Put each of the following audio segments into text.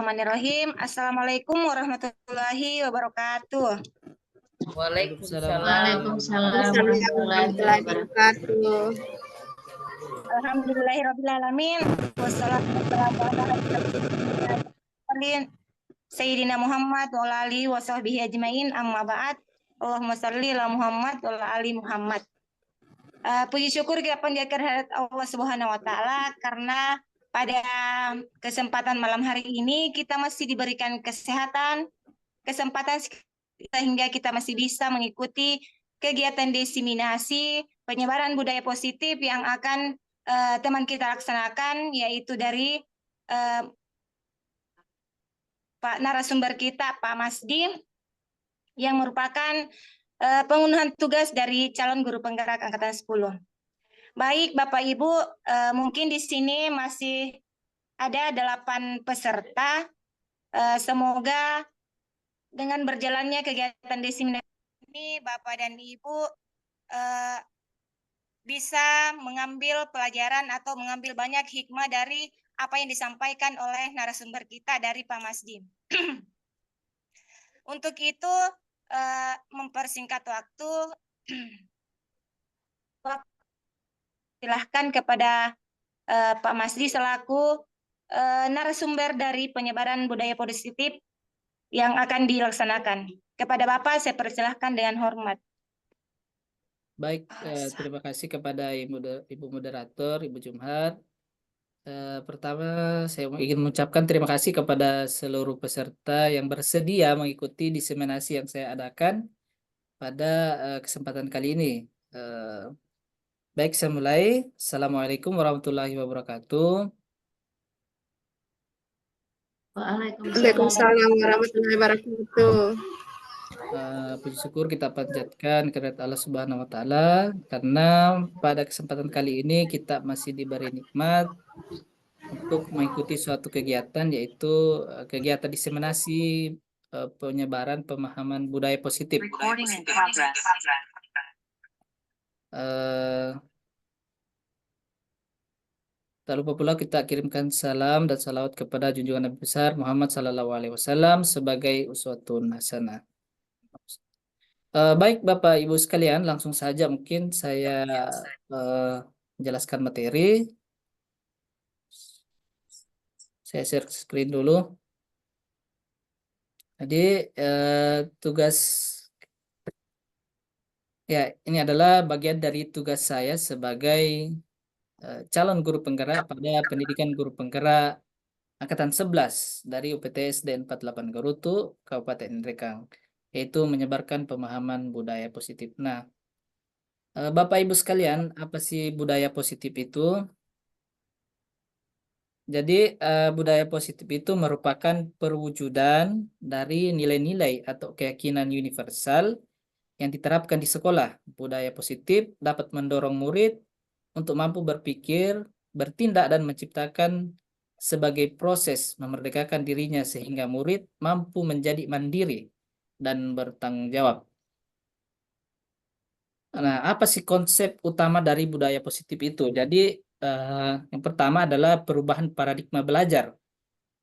Bismillahirrahmanirrahim. Assalamualaikum warahmatullahi wabarakatuh. Waalaikumsalam. Waalaikumsalam warahmatullahi wabarakatuh. Alhamdulillahirrahmanirrahim. Wassalamualaikum Sayyidina Muhammad wa ala alihi wa sahbihi ajmain, amma ba'd. Allahumma salli ala Muhammad wa ala ali Muhammad. Puji syukur kita panjatkan kehadirat Allah Subhanahu wa taala karena pada kesempatan malam hari ini kita masih diberikan kesehatan, kesempatan sehingga kita masih bisa mengikuti kegiatan diseminasi penyebaran budaya positif yang akan teman kita laksanakan, yaitu dari Pak narasumber kita, Pak Masdi, yang merupakan pengunduhan tugas dari calon guru penggerak Angkatan 10. Baik, Bapak Ibu, mungkin di sini masih ada 8 peserta. Semoga dengan berjalannya kegiatan diseminasi ini, Bapak dan Ibu bisa mengambil pelajaran atau mengambil banyak hikmah dari apa yang disampaikan oleh narasumber kita dari Pak Masdi. Untuk itu, mempersingkat waktu, silahkan kepada Pak Masdi selaku narasumber dari penyebaran budaya positif yang akan dilaksanakan. Kepada Bapak saya persilahkan dengan hormat. Baik, terima kasih kepada Ibu Moderator, Ibu Jumhar. Pertama, saya ingin mengucapkan terima kasih kepada seluruh peserta yang bersedia mengikuti diseminasi yang saya adakan pada kesempatan kali ini. Baik, saya mulai. Assalamualaikum warahmatullahi wabarakatuh. Waalaikumsalam warahmatullahi wabarakatuh. Puji syukur kita panjatkan kehadirat Allah Subhanahu wa taala karena pada kesempatan kali ini kita masih diberi nikmat untuk mengikuti suatu kegiatan, yaitu kegiatan diseminasi penyebaran pemahaman budaya positif. Tak lupa pula kita kirimkan salam dan salawat kepada junjungan Nabi besar Muhammad SAW sebagai uswatun hasanah. Baik Bapak Ibu sekalian, langsung saja mungkin saya menjelaskan materi. Saya share screen dulu. Jadi tugas ya ini adalah bagian dari tugas saya sebagai calon guru penggerak pada pendidikan guru penggerak Angkatan 11 dari UPTSD 48 Garutu, Kabupaten Nrekang, yaitu menyebarkan pemahaman budaya positif. Nah, Bapak Ibu sekalian, apa sih budaya positif itu? Jadi budaya positif itu merupakan perwujudan dari nilai-nilai atau keyakinan universal yang diterapkan di sekolah. Budaya positif dapat mendorong murid untuk mampu berpikir, bertindak, dan menciptakan sebagai proses memerdekakan dirinya sehingga murid mampu menjadi mandiri dan bertanggung jawab. Nah, apa sih konsep utama dari budaya positif itu? Jadi yang pertama adalah perubahan paradigma belajar.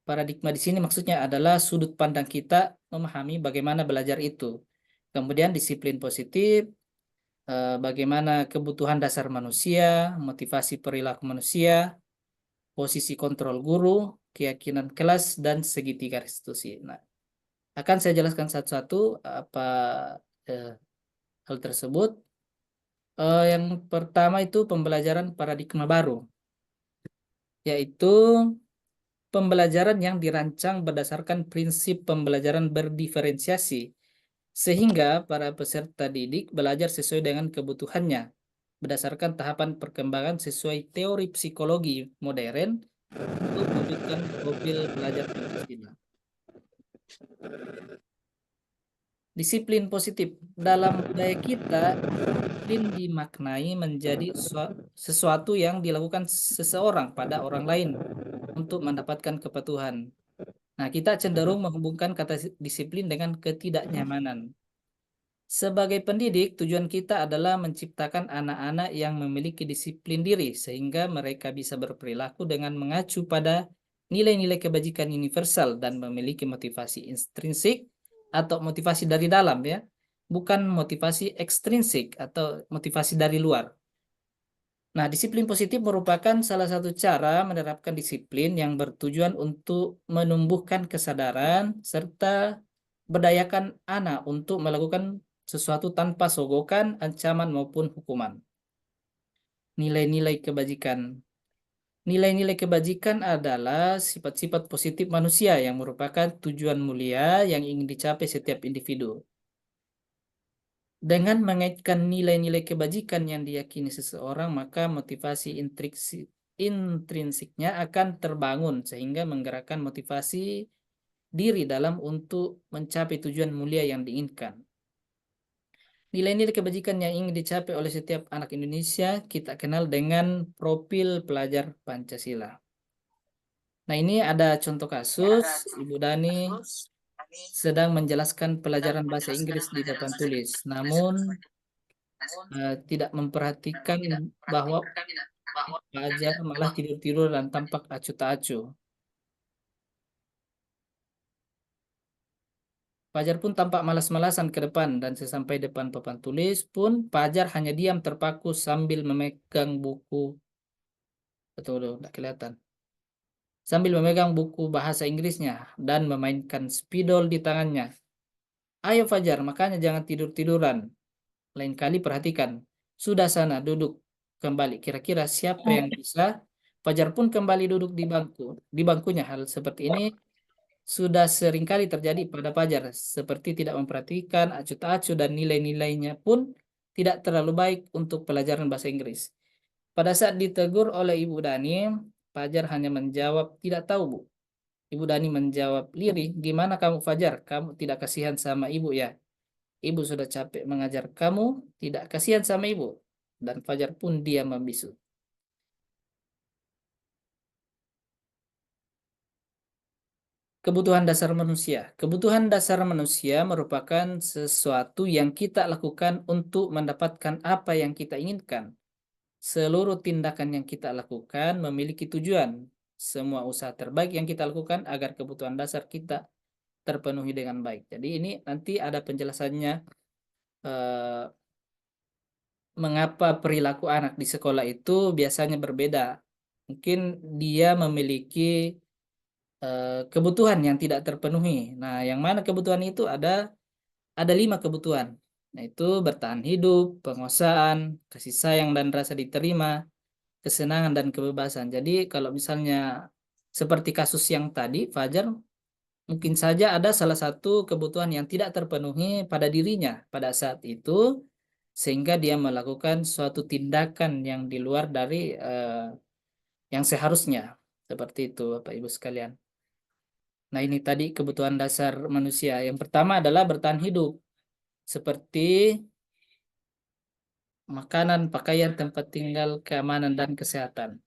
Paradigma di sini maksudnya adalah sudut pandang kita memahami bagaimana belajar itu. Kemudian disiplin positif, bagaimana kebutuhan dasar manusia, motivasi perilaku manusia, posisi kontrol guru, keyakinan kelas, dan segitiga restitusi. Nah, akan saya jelaskan satu-satu apa hal tersebut. Yang pertama itu pembelajaran paradigma baru, yaitu pembelajaran yang dirancang berdasarkan prinsip pembelajaran berdiferensiasi, sehingga para peserta didik belajar sesuai dengan kebutuhannya, berdasarkan tahapan perkembangan sesuai teori psikologi modern untuk mewujudkan profil belajar Pancasila. Disiplin positif. Dalam budaya kita, disiplin dimaknai menjadi sesuatu yang dilakukan seseorang pada orang lain untuk mendapatkan kepatuhan. Nah, kita cenderung menghubungkan kata disiplin dengan ketidaknyamanan. Sebagai pendidik, tujuan kita adalah menciptakan anak-anak yang memiliki disiplin diri sehingga mereka bisa berperilaku dengan mengacu pada nilai-nilai kebajikan universal dan memiliki motivasi intrinsik atau motivasi dari dalam ya, bukan motivasi ekstrinsik atau motivasi dari luar. Nah, disiplin positif merupakan salah satu cara menerapkan disiplin yang bertujuan untuk menumbuhkan kesadaran serta berdayakan anak untuk melakukan sesuatu tanpa sogokan, ancaman maupun hukuman. Nilai-nilai kebajikan. Nilai-nilai kebajikan adalah sifat-sifat positif manusia yang merupakan tujuan mulia yang ingin dicapai setiap individu. Dengan mengaitkan nilai-nilai kebajikan yang diyakini seseorang, maka motivasi intrinsiknya akan terbangun sehingga menggerakkan motivasi diri dalam untuk mencapai tujuan mulia yang diinginkan. Nilai-nilai kebajikan yang ingin dicapai oleh setiap anak Indonesia kita kenal dengan profil pelajar Pancasila. Nah, ini ada contoh kasus Ibu Dani sedang menjelaskan pelajaran bahasa Inggris di papan tulis, namun tidak memperhatikan bahwa pelajar malah tidur-tidur dan tampak acuh tak acuh. Fajar pun tampak malas-malasan ke depan dan sesampai depan papan tulis pun Fajar hanya diam terpaku sambil memegang buku. Betul, tidak kelihatan. Sambil memegang buku bahasa Inggrisnya dan memainkan spidol di tangannya. Ayo Fajar, makanya jangan tidur-tiduran. Lain kali perhatikan. Sudah sana duduk kembali. Kira-kira siapa yang bisa? Fajar pun kembali duduk di bangkunya. Hal seperti ini sudah seringkali terjadi pada Fajar, seperti tidak memperhatikan acuh tak acuh dan nilai-nilainya pun tidak terlalu baik untuk pelajaran bahasa Inggris. Pada saat ditegur oleh Ibu Dani, Fajar hanya menjawab, tidak tahu Bu. Ibu Dani menjawab lirih, gimana kamu Fajar? Kamu tidak kasihan sama ibu ya? Ibu sudah capek mengajar kamu, tidak kasihan sama ibu. Dan Fajar pun diam membisu. Kebutuhan dasar manusia. Kebutuhan dasar manusia merupakan sesuatu yang kita lakukan untuk mendapatkan apa yang kita inginkan. Seluruh tindakan yang kita lakukan memiliki tujuan. Semua usaha terbaik yang kita lakukan agar kebutuhan dasar kita terpenuhi dengan baik. Jadi ini nanti ada penjelasannya mengapa perilaku anak di sekolah itu biasanya berbeda. Mungkin dia memiliki kebutuhan yang tidak terpenuhi. Nah, yang mana kebutuhan itu ada 5 kebutuhan. Nah, itu bertahan hidup, penguasaan, kasih sayang dan rasa diterima, kesenangan dan kebebasan. Jadi kalau misalnya seperti kasus yang tadi, Fajar mungkin saja ada salah satu kebutuhan yang tidak terpenuhi pada dirinya pada saat itu, sehingga dia melakukan suatu tindakan yang di luar dari yang seharusnya. Seperti itu, Bapak Ibu sekalian. Nah, ini tadi kebutuhan dasar manusia. Yang pertama adalah bertahan hidup, seperti makanan, pakaian, tempat tinggal, keamanan, dan kesehatan.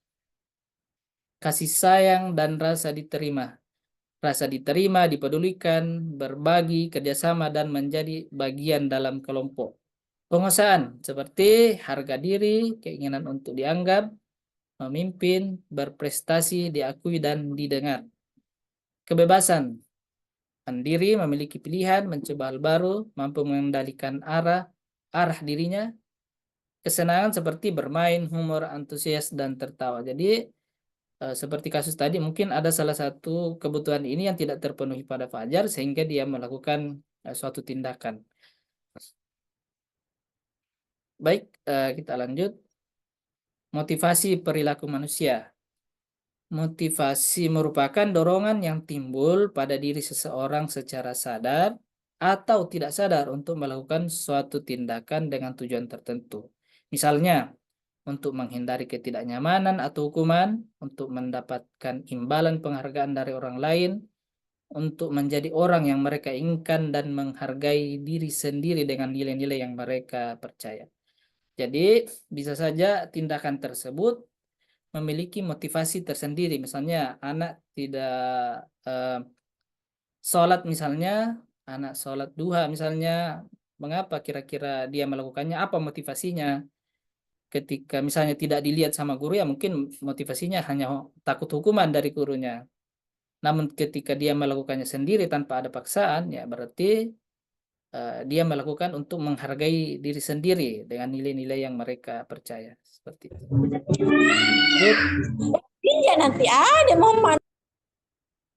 Kasih sayang dan rasa diterima. Rasa diterima, dipedulikan, berbagi, kerjasama, dan menjadi bagian dalam kelompok. Penguasaan, seperti harga diri, keinginan untuk dianggap, memimpin, berprestasi, diakui, dan didengar. Kebebasan, mandiri, memiliki pilihan, mencoba hal baru, mampu mengendalikan arah dirinya. Kesenangan seperti bermain, humor, antusias, dan tertawa. Jadi seperti kasus tadi, mungkin ada salah satu kebutuhan ini yang tidak terpenuhi pada Fajar sehingga dia melakukan suatu tindakan. Baik, kita lanjut. Motivasi perilaku manusia. Motivasi merupakan dorongan yang timbul pada diri seseorang secara sadar atau tidak sadar untuk melakukan suatu tindakan dengan tujuan tertentu. Misalnya, untuk menghindari ketidaknyamanan atau hukuman, untuk mendapatkan imbalan penghargaan dari orang lain, untuk menjadi orang yang mereka inginkan dan menghargai diri sendiri dengan nilai-nilai yang mereka percaya. Jadi, bisa saja tindakan tersebut memiliki motivasi tersendiri. Misalnya, anak tidak sholat misalnya, anak sholat duha misalnya, mengapa kira-kira dia melakukannya? Apa motivasinya? Ketika misalnya tidak dilihat sama guru, ya mungkin motivasinya hanya takut hukuman dari gurunya. Namun ketika dia melakukannya sendiri tanpa ada paksaan, ya berarti dia melakukan untuk menghargai diri sendiri dengan nilai-nilai yang mereka percaya. Seperti itu. Terus, Iya nanti ada momen.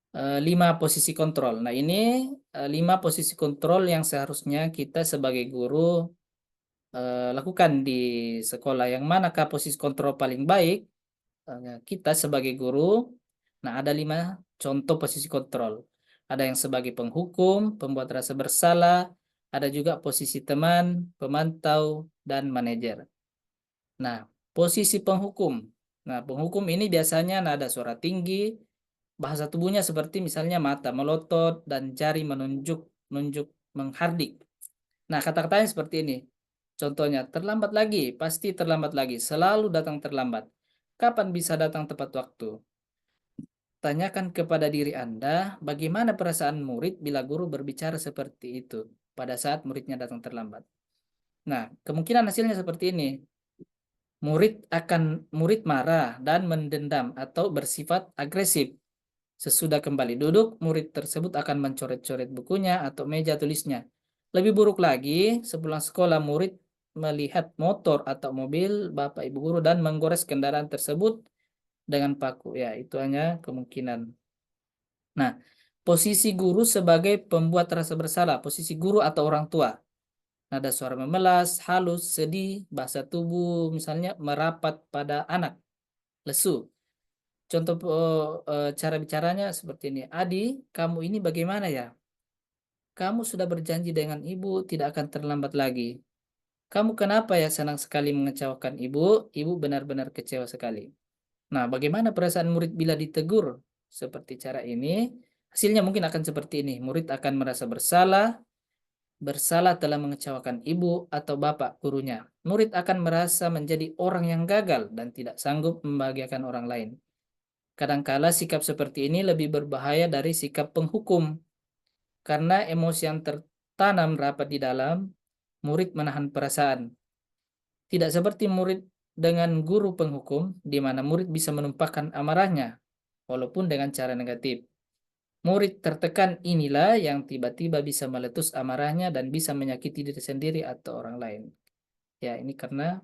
5 posisi kontrol. Nah, ini 5 posisi kontrol yang seharusnya kita sebagai guru lakukan di sekolah. Yang manakah posisi kontrol paling baik? Kita sebagai guru, nah ada 5 contoh posisi kontrol. Ada yang sebagai penghukum, pembuat rasa bersalah, ada juga posisi teman, pemantau, dan manajer. Nah, posisi penghukum. Nah, penghukum ini biasanya nada suara tinggi, bahasa tubuhnya seperti misalnya mata melotot dan jari menunjuk menghardik. Nah, kata-katanya seperti ini. Contohnya, terlambat lagi, pasti terlambat lagi, selalu datang terlambat. Kapan bisa datang tepat waktu? Tanyakan kepada diri Anda, bagaimana perasaan murid bila guru berbicara seperti itu pada saat muridnya datang terlambat. Nah, kemungkinan hasilnya seperti ini. Murid marah dan mendendam atau bersifat agresif. Sesudah kembali duduk, murid tersebut akan mencoret-coret bukunya atau meja tulisnya. Lebih buruk lagi, sepulang sekolah murid melihat motor atau mobil bapak ibu guru dan menggores kendaraan tersebut dengan paku. Ya, itu hanya kemungkinan. Nah, posisi guru sebagai pembuat rasa bersalah, posisi guru atau orang tua. Nada suara memelas, halus, sedih, bahasa tubuh misalnya merapat pada anak, lesu. Contoh cara bicaranya seperti ini. Adi, kamu ini bagaimana ya? Kamu sudah berjanji dengan ibu tidak akan terlambat lagi. Kamu kenapa ya senang sekali mengecewakan ibu? Ibu benar-benar kecewa sekali. Nah, bagaimana perasaan murid bila ditegur seperti cara ini? Hasilnya mungkin akan seperti ini. Murid akan merasa bersalah telah mengecewakan ibu atau bapak gurunya. Murid akan merasa menjadi orang yang gagal dan tidak sanggup membahagiakan orang lain. Kadangkala sikap seperti ini lebih berbahaya dari sikap penghukum. Karena emosi yang tertanam rapat di dalam, murid menahan perasaan. Tidak seperti murid dengan guru penghukum, di mana murid bisa menumpahkan amarahnya, walaupun dengan cara negatif. Murid tertekan inilah yang tiba-tiba bisa meletus amarahnya dan bisa menyakiti diri sendiri atau orang lain. Ya, ini karena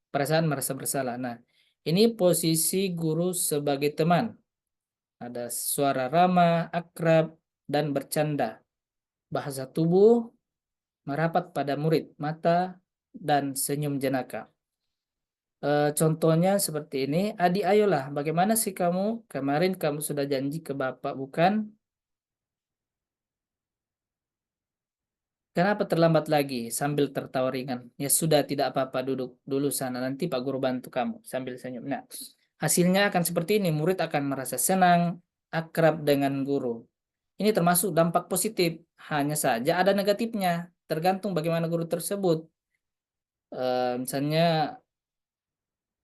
perasaan merasa bersalah. Nah, ini posisi guru sebagai teman. Ada suara ramah, akrab, dan bercanda. Bahasa tubuh merapat pada murid, mata, dan senyum jenaka. Contohnya seperti ini. Adi, ayolah, bagaimana sih kamu? Kemarin kamu sudah janji ke bapak, bukan? Kenapa terlambat lagi? Sambil tertawa ringan. Ya sudah, tidak apa-apa, duduk dulu sana. Nanti Pak Guru bantu kamu. Sambil senyum. Nah, hasilnya akan seperti ini. Murid akan merasa senang, akrab dengan guru. Ini termasuk dampak positif. Hanya saja ada negatifnya. Tergantung bagaimana guru tersebut. Misalnya,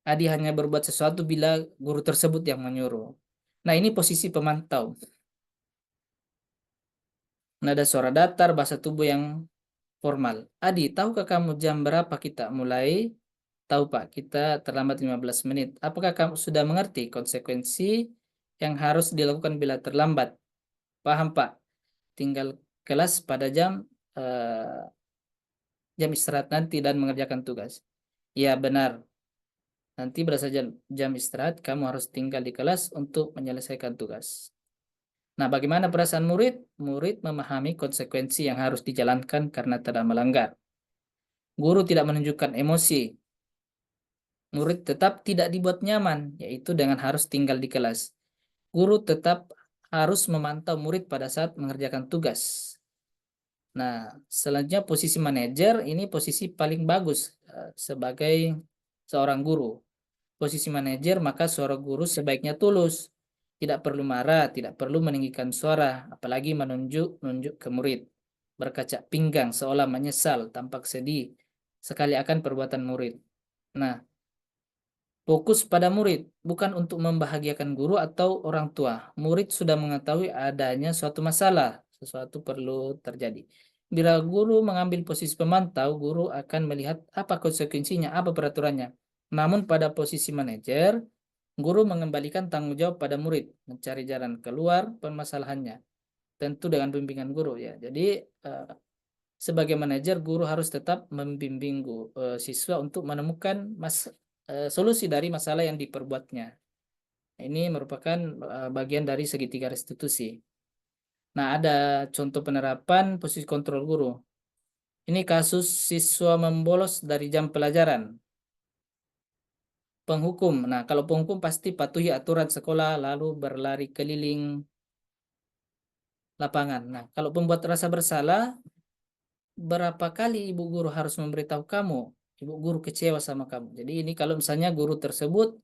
Adi hanya berbuat sesuatu bila guru tersebut yang menyuruh. Nah, ini posisi pemantau. Nada suara datar, bahasa tubuh yang formal. Adi, tahukah kamu jam berapa kita mulai? Tahu Pak, kita terlambat 15 menit. Apakah kamu sudah mengerti konsekuensi yang harus dilakukan bila terlambat? Paham Pak? Tinggal kelas pada jam istirahat nanti dan mengerjakan tugas. Ya benar. Nanti berdasarkan jam istirahat, kamu harus tinggal di kelas untuk menyelesaikan tugas. Nah, bagaimana perasaan murid? Murid memahami konsekuensi yang harus dijalankan karena telah melanggar. Guru tidak menunjukkan emosi. Murid tetap tidak dibuat nyaman, yaitu dengan harus tinggal di kelas. Guru tetap harus memantau murid pada saat mengerjakan tugas. Nah, selanjutnya posisi manajer, ini posisi paling bagus sebagai seorang guru. Posisi manajer, maka suara guru sebaiknya tulus. Tidak perlu marah, tidak perlu meninggikan suara, apalagi menunjuk ke murid. Berkaca pinggang seolah menyesal, tampak sedih sekali akan perbuatan murid. Nah, fokus pada murid, bukan untuk membahagiakan guru atau orang tua. Murid sudah mengetahui adanya suatu masalah, sesuatu perlu terjadi. Bila guru mengambil posisi pemantau, guru akan melihat apa konsekuensinya, apa peraturannya. Namun pada posisi manajer, Guru mengembalikan tanggung jawab pada murid, mencari jalan keluar permasalahannya. Tentu dengan bimbingan guru ya. Jadi sebagai manajer, guru harus tetap membimbing siswa untuk menemukan solusi dari masalah yang diperbuatnya. Ini merupakan bagian dari segitiga restitusi. Nah, ada contoh penerapan posisi kontrol guru. Ini kasus siswa membolos dari jam pelajaran. Penghukum. Nah, kalau penghukum pasti patuhi aturan sekolah lalu berlari keliling lapangan. Nah, kalau pembuat rasa bersalah, berapa kali ibu guru harus memberitahu kamu? Ibu guru kecewa sama kamu. Jadi ini kalau misalnya guru tersebut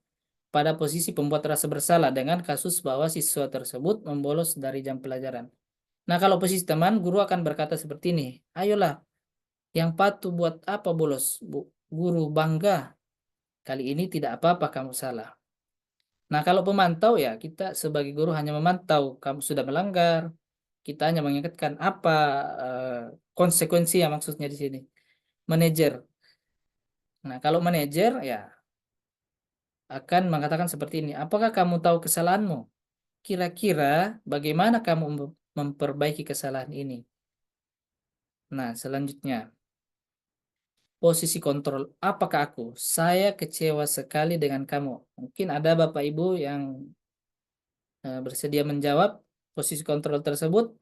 pada posisi pembuat rasa bersalah dengan kasus bahwa siswa tersebut membolos dari jam pelajaran. Nah, kalau posisi teman, guru akan berkata seperti ini. Ayolah, yang patuh buat apa bolos? Guru bangga. Kali ini tidak apa-apa kamu salah. Nah, kalau pemantau ya, kita sebagai guru hanya memantau kamu sudah melanggar. Kita hanya mengingatkan apa konsekuensi yang maksudnya di sini. Manajer. Nah, kalau manajer ya akan mengatakan seperti ini. Apakah kamu tahu kesalahanmu? Kira-kira bagaimana kamu memperbaiki kesalahan ini? Nah, selanjutnya. Posisi kontrol. Apakah aku? Saya kecewa sekali dengan kamu. Mungkin ada Bapak Ibu yang bersedia menjawab posisi kontrol tersebut.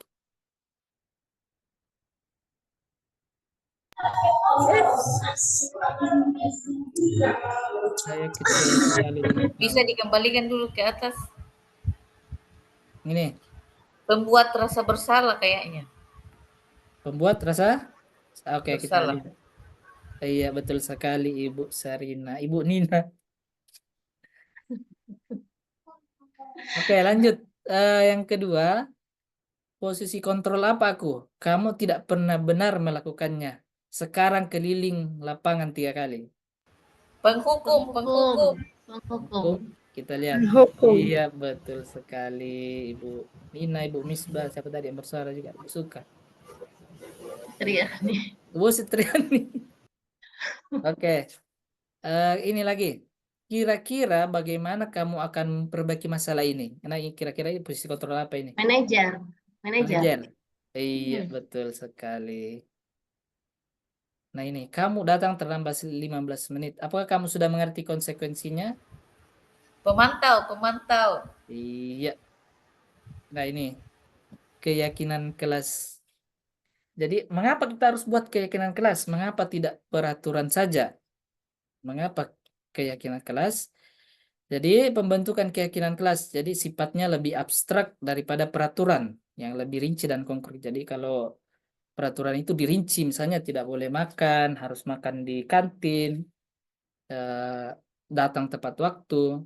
Saya kecewa sekali dengan Bisa kamu. dikembalikan dulu ke atas. Ini Pembuat rasa bersalah kayaknya. pembuat rasa. Oke, kita Bersalah. lihat. Iya, betul sekali Ibu Sarina, Ibu Nina. Oke, lanjut. Yang kedua, posisi kontrol apa aku? Kamu tidak pernah benar melakukannya. Sekarang keliling lapangan 3 kali. Penghukum. Penghukum. Hukum, kita lihat. Hukum. Iya, betul sekali Ibu Nina, Ibu Misbah, siapa tadi yang bersuara juga, Ibu Suka. Triani. Ibu Sitriani. Oke. Ini lagi. Kira-kira bagaimana kamu akan memperbaiki masalah ini? Karena kira-kira posisi kontrol apa ini? Manajer. Manajer. Iya, betul sekali. Nah, ini kamu datang terlambat 15 menit. Apakah kamu sudah mengerti konsekuensinya? Pemantau. Iya. Nah, ini keyakinan kelas. Jadi, mengapa kita harus buat keyakinan kelas? Mengapa tidak peraturan saja? Mengapa keyakinan kelas? Jadi, pembentukan keyakinan kelas. Jadi, sifatnya lebih abstrak daripada peraturan yang lebih rinci dan konkret. Jadi, kalau peraturan itu dirinci, misalnya tidak boleh makan, harus makan di kantin, datang tepat waktu.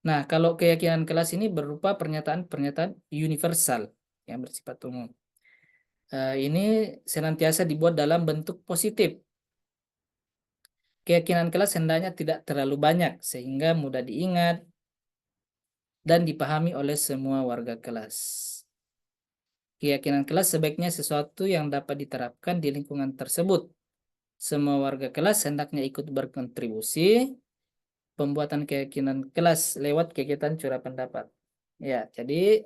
Nah, kalau keyakinan kelas ini berupa pernyataan-pernyataan universal yang bersifat umum. Ini senantiasa dibuat dalam bentuk positif. Keyakinan kelas hendaknya tidak terlalu banyak sehingga mudah diingat dan dipahami oleh semua warga kelas. Keyakinan kelas sebaiknya sesuatu yang dapat diterapkan di lingkungan tersebut. Semua warga kelas hendaknya ikut berkontribusi pembuatan keyakinan kelas lewat kegiatan curah pendapat. Ya, jadi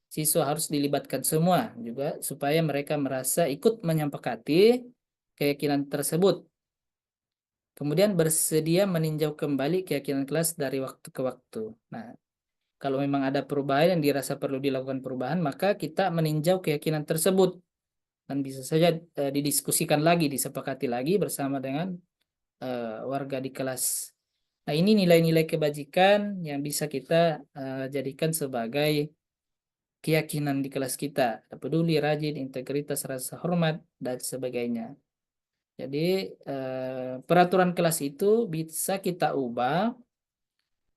siswa harus dilibatkan semua juga supaya mereka merasa ikut menyepakati keyakinan tersebut. Kemudian bersedia meninjau kembali keyakinan kelas dari waktu ke waktu. Nah, kalau memang ada perubahan yang dirasa perlu dilakukan perubahan, maka kita meninjau keyakinan tersebut dan bisa saja didiskusikan lagi, disepakati lagi bersama dengan warga di kelas. Nah, ini nilai-nilai kebajikan yang bisa kita jadikan sebagai keyakinan di kelas kita. Peduli, rajin, integritas, rasa hormat, dan sebagainya. Jadi, peraturan kelas itu bisa kita ubah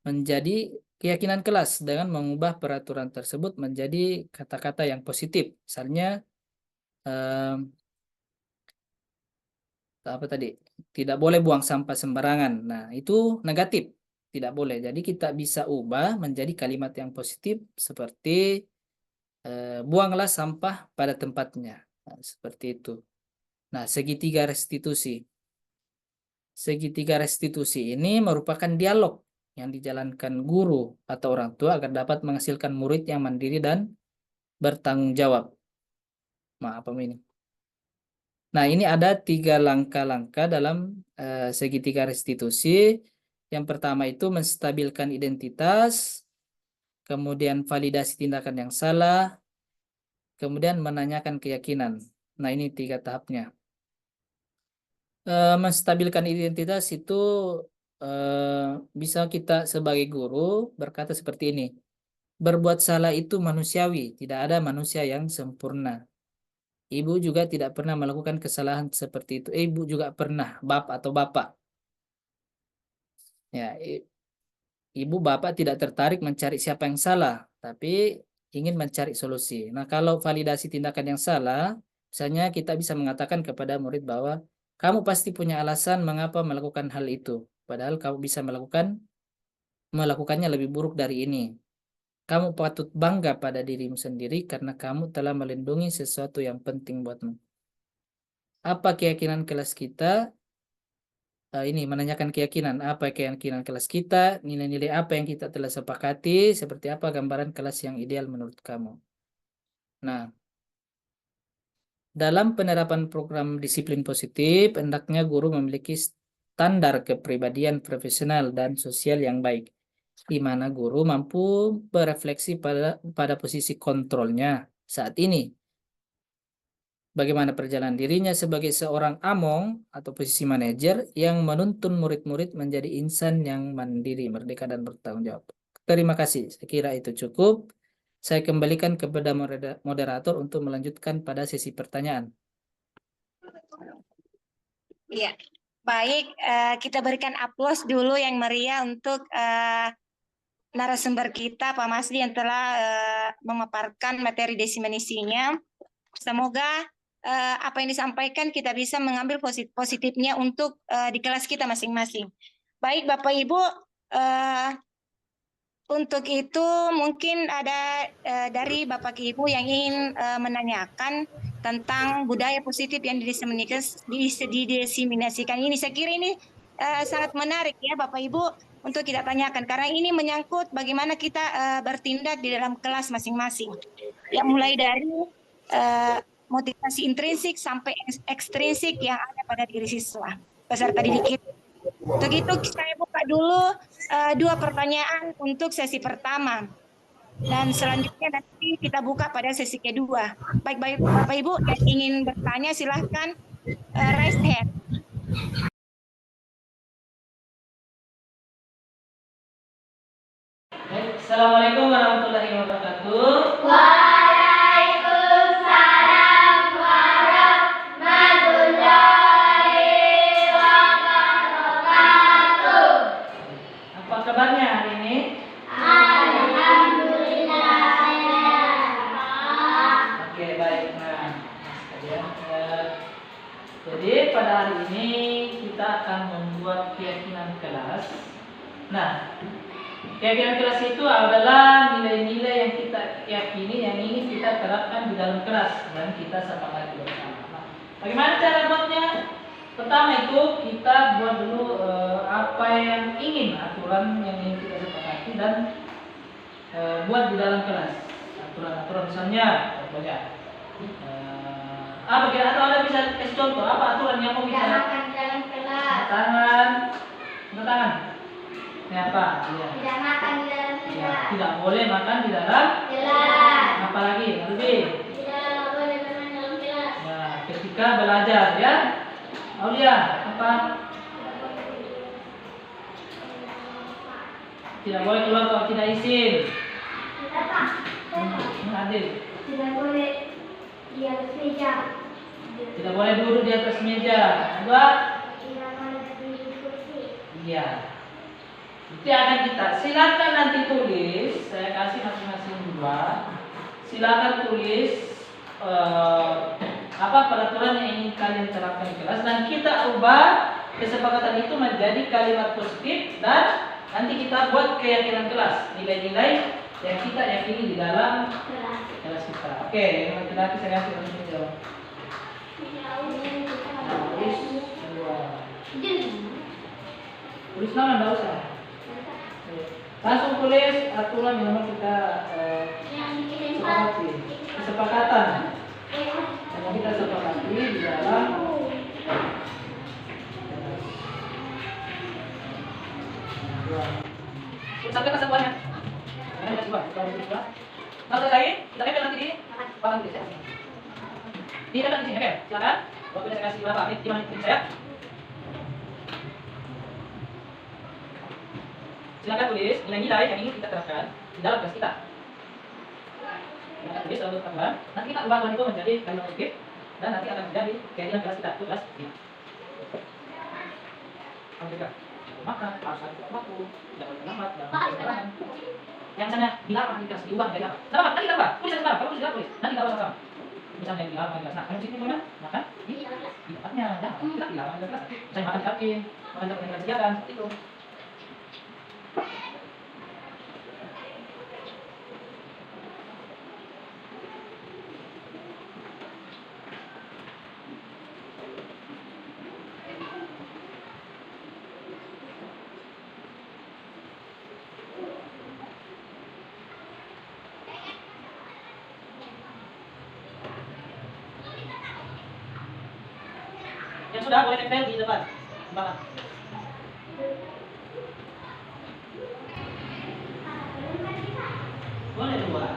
menjadi keyakinan kelas dengan mengubah peraturan tersebut menjadi kata-kata yang positif. Misalnya, apa tadi? Tidak boleh buang sampah sembarangan. Nah, itu negatif. Tidak boleh. Jadi kita bisa ubah menjadi kalimat yang positif seperti buanglah sampah pada tempatnya. Nah, seperti itu. Nah, segitiga restitusi. Segitiga restitusi ini merupakan dialog yang dijalankan guru atau orang tua agar dapat menghasilkan murid yang mandiri dan bertanggung jawab. Maaf ini. Nah, ini ada 3 langkah-langkah dalam segitiga restitusi. Yang pertama itu menstabilkan identitas, kemudian validasi tindakan yang salah, kemudian menanyakan keyakinan. Nah, ini 3 tahapnya. Menstabilkan identitas itu bisa kita sebagai guru berkata seperti ini. Berbuat salah itu manusiawi, tidak ada manusia yang sempurna. Ibu juga tidak pernah melakukan kesalahan seperti itu. Ibu juga pernah, bapak atau bapak. Ya, ibu bapak tidak tertarik mencari siapa yang salah, tapi ingin mencari solusi. Nah, kalau validasi tindakan yang salah, misalnya kita bisa mengatakan kepada murid bahwa kamu pasti punya alasan mengapa melakukan hal itu. Padahal kamu bisa melakukannya lebih buruk dari ini. Kamu patut bangga pada dirimu sendiri karena kamu telah melindungi sesuatu yang penting buatmu. Apa keyakinan kelas kita? Ini menanyakan keyakinan. Apa keyakinan kelas kita? Nilai-nilai apa yang kita telah sepakati? Seperti apa gambaran kelas yang ideal menurut kamu? Nah, dalam penerapan program disiplin positif, hendaknya guru memiliki standar kepribadian profesional dan sosial yang baik, di mana guru mampu berefleksi pada posisi kontrolnya saat ini. Bagaimana perjalanan dirinya sebagai seorang among atau posisi manajer yang menuntun murid-murid menjadi insan yang mandiri, merdeka, dan bertanggung jawab. Terima kasih, saya kira itu cukup. Saya kembalikan kepada moderator untuk melanjutkan pada sesi pertanyaan. Iya, baik. Kita berikan aplaus dulu yang meriah untuk narasumber kita, Pak Masdi, yang telah memaparkan materi definisinya. Semoga apa yang disampaikan kita bisa mengambil positifnya untuk di kelas kita masing-masing. Baik, Bapak Ibu, untuk itu mungkin ada dari Bapak Ibu yang ingin menanyakan tentang budaya positif yang didiseminasikan ini. Saya kira ini sangat menarik ya Bapak Ibu untuk kita tanyakan, karena ini menyangkut bagaimana kita bertindak di dalam kelas masing-masing. Ya, mulai dari motivasi intrinsik sampai ekstrinsik yang ada pada diri siswa peserta didik kita. Untuk itu saya buka dulu 2 pertanyaan untuk sesi pertama, dan selanjutnya nanti kita buka pada sesi kedua. Baik Bapak Ibu yang ingin bertanya silahkan raise hand. Assalamualaikum warahmatullahi wabarakatuh. Kabarnya hari ini? Alhamdulillah. Oke, baik. Nah, jadi pada hari ini kita akan membuat keyakinan kelas. Nah, keyakinan kelas itu adalah nilai-nilai yang kita yakini, yang ingin kita terapkan di dalam kelas dan kita sepakati bersama. Nah, bagaimana cara buatnya? Pertama itu kita buat dulu apa yang ingin, aturan yang ingin kita sepakati dan buat di dalam kelas. Aturan-aturan misalnya, contohnya apa kira, atau ada bisa kasih contoh apa aturan yang mau kita makan di dalam kelas. Tangan. Ini apa? Ya. Tidak makan di dalam kelas. Ya, tidak boleh makan di dalam kelas. Apalagi lebih. Tidak boleh makan dalam kelas. Ya, ketika belajar ya. Aulia, apa? Tidak boleh keluar kalau tidak izin. Tidak, Pak. Adil. Tidak boleh di atas meja. Tidak boleh duduk di atas meja. Dua. Tidak boleh di kursi. Iya. Itu akan kita. Silakan nanti tulis. Saya kasih masing-masing 2. Silakan tulis apa peraturan yang ingin kalian terapkan di kelas, dan kita ubah kesepakatan itu menjadi kalimat positif, dan nanti kita buat keyakinan kelas, nilai-nilai yang kita yakini di dalam kelas kita. Oke, yang laki-laki saya kasih langsung jawab. Tulis 2. Tulis nama, enggak usah. Langsung tulis aturan yang memang kita Yang bikin sepakati. Kesepakatan yang kita sepakati di dalam sampai ke semuanya. Ini ada dua. Kalau selesai, kita tempel nanti di papan tulis ya. Di tempel di sini, oke. Silakan. Waktu saya kasih berapa menit? 5 menit saya. Silakan tulis nilai-nilai yang ingin kita terapkan di dalam kelas kita. Silakan tulis lalu tambah. Nanti kita ubah itu menjadi kalimat fikih dan nanti akan menjadi keyakinan kelas kita. Itu kelas 5. Alhamdulillah. Makan, harus ada waktu, tidak boleh lambat, tidak boleh jalan. Yang misalnya dilarang di kelas diubah menjadi apa? Tidak apa, nanti kita ubah. Tulis sebentar, kalau tulis tulis. Nanti kita ubah sama. Misalnya dilarang di kelas. Nah, kalau di sini gimana? Makan di tempatnya. Ya, kita dilarang di kelas. Misalnya makan di kantin, makan di tempat kegiatan, seperti itu. Yang sudah boleh tempel di depan. Timbangan. Boleh dua.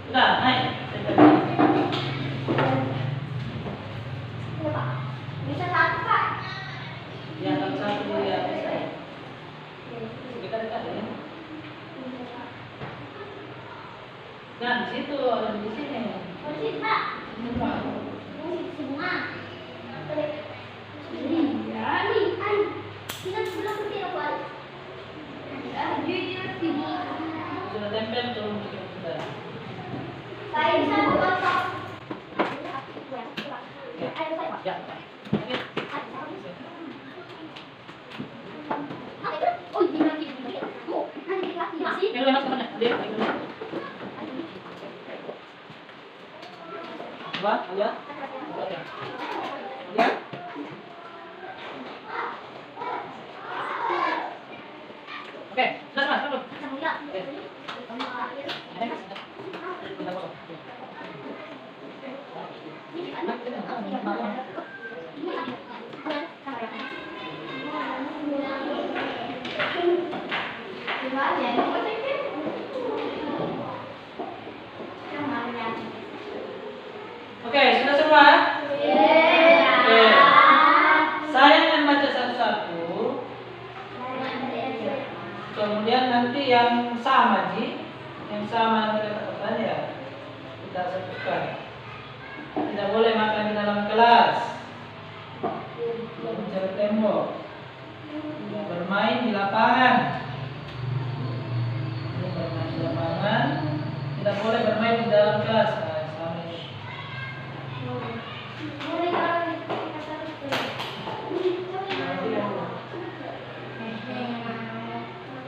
Sudah, naik. Bisa satu, Pak. Ya, satu ya. Dekat-dekat ya. Nah, di situ, di sini. Posisi, Pak. Posisi semua. Sudah tempel turun ke sudah. Saya bisa buat Pak. Ya. Oke. Oh, ini lagi. Oh, nanti masih. Yang lewat kemana? Dia. Coba, ya. Ya. Oke, sudah mas, belum? Oke, sudah semua? Oke. Saya akan baca satu-satu. Kemudian nanti yang sama, yang sama nanti kata-katanya ya kita sebutkan. Tidak boleh makan di dalam kelas. Tidak mencari tembok. Tidak bermain di lapangan. Tidak bermain di lapangan. Tidak boleh bermain di dalam kelas. Nah, sama ini.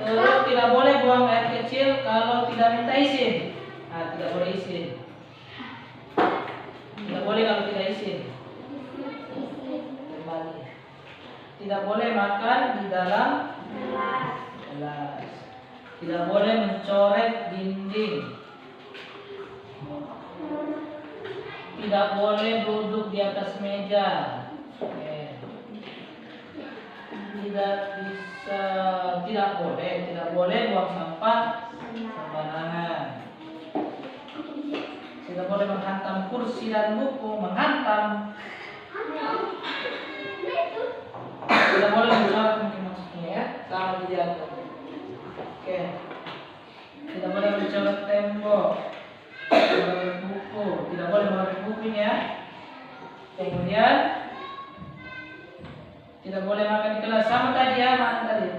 Terus tidak boleh buang air kecil kalau tidak minta izin. Nah, tidak boleh izin. Tidak boleh kalau tidak izin. Kembali. Tidak boleh makan di dalam kelas. Tidak boleh mencoret dinding. Tidak boleh duduk di atas meja. Oke. Tidak boleh buang sampah sembarangan. Tidak boleh menghantam kursi dan buku, menghantam. Tidak boleh mencoret mungkin maksudnya ya, sama diatur. Oke. Tidak boleh mencoret tembok, merobek buku, tidak boleh merobek bukunya. Kemudian tidak boleh makan di kelas, sama tadi ya, makan tadi.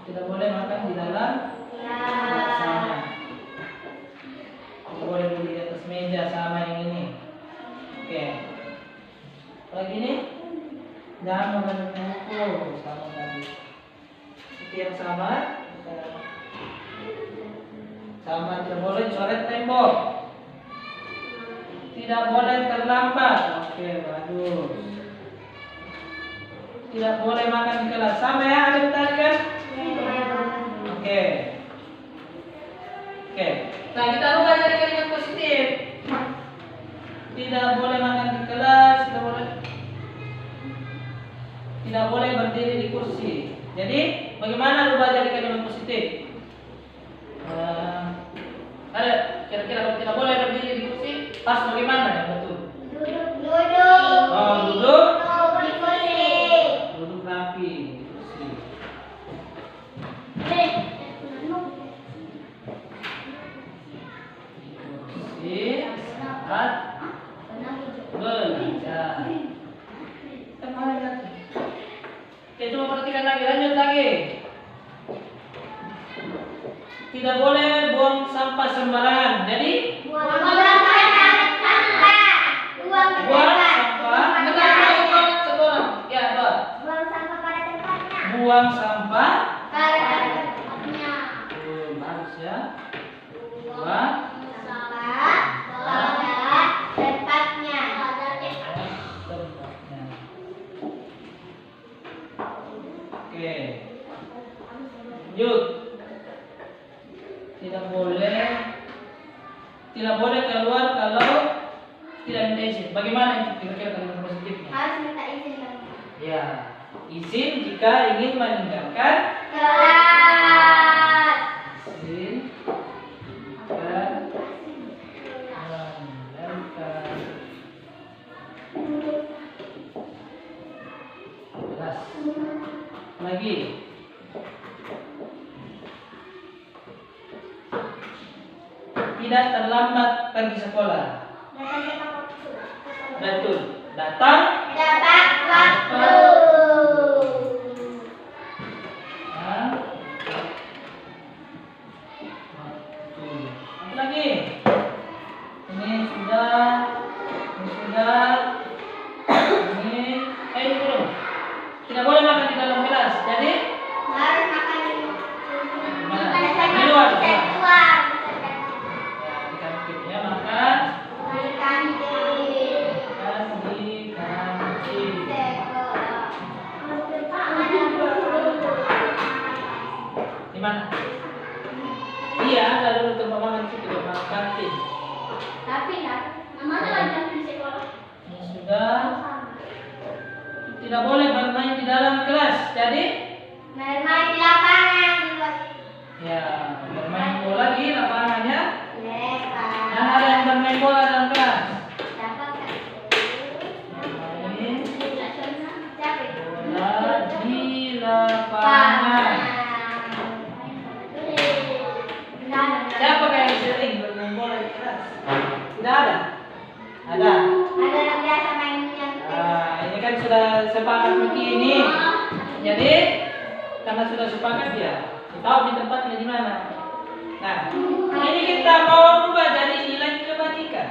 Tidak boleh makan di dalam kelas, sama. Tidak boleh duduk di atas meja, sama yang ini. Oke. Lagi ini, jangan makan buku, sama tadi. Itu yang sama. Sama, tidak boleh coret tembok. Itu Tidak boleh terlambat. Oke, bagus. Tidak boleh makan di kelas. Sama ya, ada tadi kan? Oke. Oke. Nah, kita ubah jadi kalimat positif. Tidak boleh makan di kelas, tidak boleh berdiri di kursi. Jadi, bagaimana ubah jadi kalimat positif? Ada kira-kira kalau tidak boleh berdiri di kursi, pas bagaimana ya betul? Duduk. Oh, duduk. Di kursi. Duduk rapi di kursi. Kursi saat belajar. Oke, coba perhatikan lagi, lanjut lagi. Tidak boleh buang sampah sembarangan. Jadi, buang sampah. Ya, Mbak. Buang sampah. Bagus ya. Buang tempatnya. Oke. Lanjut. Tidak boleh keluar kalau tidak minta izin. Bagaimana itu kira-kira kalimat positifnya? Harus minta izin. Ya, izin jika ingin meninggalkan Kelas. izin jika meninggalkan kelas. Lagi. Tidak terlambat pergi sekolah. Betul. Datang Dapat waktu. Nah, waktu. Apa lagi? Ini sudah. Ini belum. Tidak boleh makan di dalam kelas. Jadi Harus makan di mana? di Di luar. luar. Di kantin ya, makan. Di kantin. Makan di kantin. Di mana? Iya, ada dulu tempat makan di situ, makan kantin. Tapi namanya lagi di sekolah. Ini sudah. Tidak boleh bermain di dalam kelas. Jadi, Bermain di lapangan di luar. ya bermain bola di lapangannya. Lepas. Dan ada yang bermain bola dalam kelas. Dapat kan? Bermain Capek. bola di lapangan. Siapa yang sering bermain bola di kelas? Tidak ada. Ada. Ada yang biasa main yang Ini kan sudah sepakat begini. Jadi karena sudah sepakat ya, tahu di tempatnya di mana. Nah, ini kita mau ubah jadi nilai kebajikan.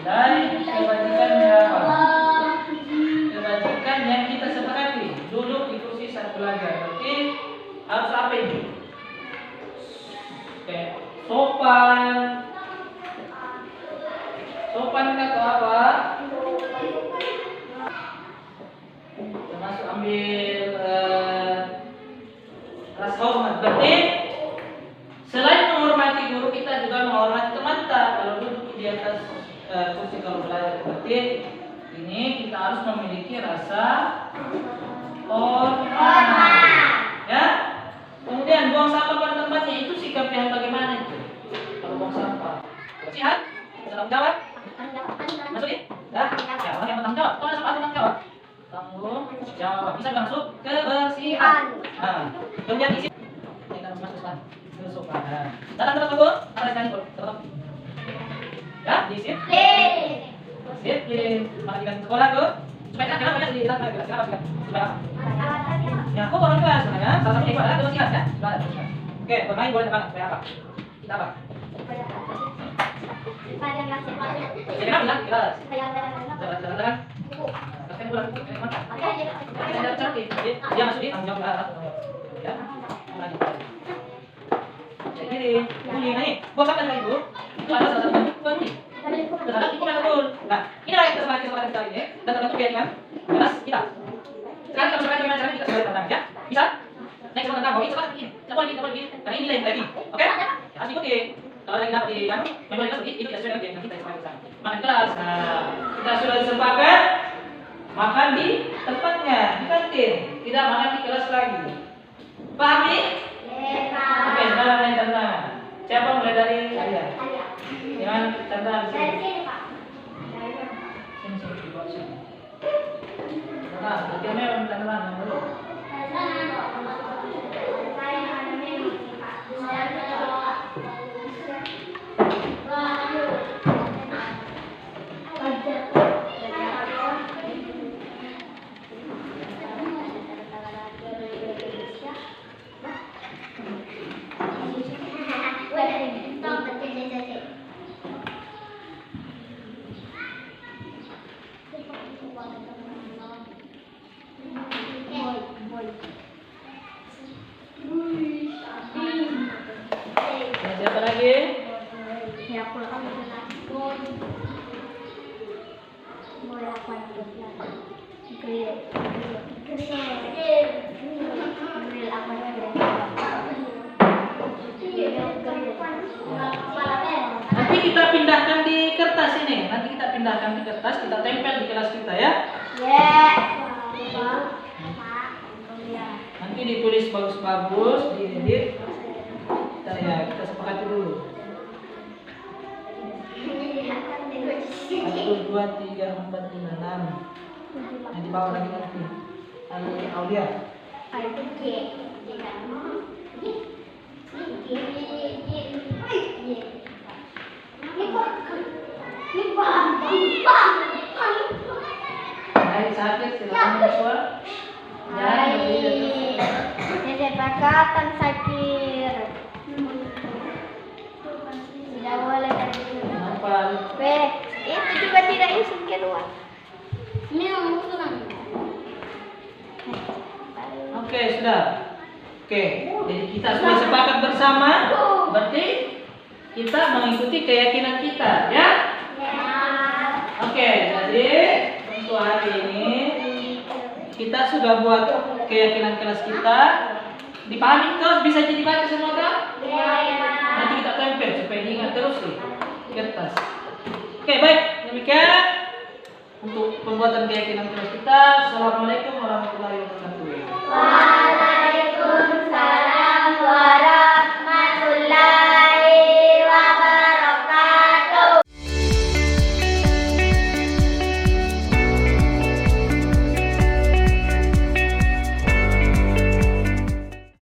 Nilai kebajikannya apa? Kebajikan yang kita sepakati. Duduk di kursi saat belajar. Berarti harus apa ini? Kayak sopan. Sopan atau apa? Termasuk ambil rasa hormat. Berarti selain menghormati guru, kita juga menghormati teman kita kalau duduk di atas kursi kalau belajar. Berarti ini kita harus memiliki rasa hormat. Ya. Kemudian buang sampah pada tempatnya, itu sikap yang bagaimana itu? Kalau buang sampah, bersihan, bertanggung jawab. Masukin? Dah? Ya, orang yang bertanggung jawab. Kalau sampah bertanggung jawab. Tanggung jawab. Bisa masuk kebersihan. Nah, kemudian isi. Kita harus masuk kan. Masuk kan. Datang ke tempat ada sekali kok. Tetap. Ya, disiplin. Disiplin. Mari kita sekolah tuh. Supaya kenapa ya di dalam kelas? Kenapa? Supaya apa? Ya, kok orang kelas ya? Salah satunya itu adalah kebersihan ya. Oke, bermain boleh depan. Supaya apa? Kita apa? Jadi kan bilang kelas. Jalan-jalan. Kasih pulang. Dia masuk di tanggung jawab. Ya. Jadi ini nih, buat apa lagi Bu? Itu ada salah satu bunyi. terhadap lingkungan betul. Nah, inilah yang kesepakatan kali ini dan termasuk keyakinan kelas kita. Sekarang kita bersepakat bagaimana caranya kita sesuai tentang ya. Bisa? Naik semua tentang ini sekarang begini. Tidak boleh begini. Karena ini nilai yang tadi. Oke? Ya, harus ikuti. Kalau lagi dapat di memori kelas itu tidak sesuai dengan keyakinan kita sesuai bersama. Makan kelas. Nah, kita sudah sepakat makan di tempatnya, di kantin. Tidak makan di kelas lagi. Paham nih? Oke, sekarang naik tantangan. Siapa mulai dari saya? Jangan tantangan di sini. Sini di bawah sini. Nah, berarti memang tantangan dulu. Siapa lagi? Nanti kita pindahkan di kertas ini. Nanti kita pindahkan di kertas, kita tempel di kelas kita ya. Nanti ditulis bagus-bagus, diedit. Kita sepakati dulu. 1, 2, 3, 4, 5, 6. Yang di bawah lagi nanti. Aulia. Hai, sakit silakan mahasiswa. Kesepakatan sakit. Tidak boleh terjadi. Kenapa? Itu juga tidak izin keluar. Ini yang usulan. Oke, sudah. Oke, jadi kita sudah sepakat bersama. Berarti kita mengikuti keyakinan kita, ya? Oke, jadi untuk hari ini kita sudah buat keyakinan kelas kita. Dipahami terus, bisa jadi baca semua kan? Nanti kita tempel supaya diingat terus di kertas. Oke, baik. Demikian untuk pembuatan keyakinan kelas kita. Assalamualaikum warahmatullahi wabarakatuh.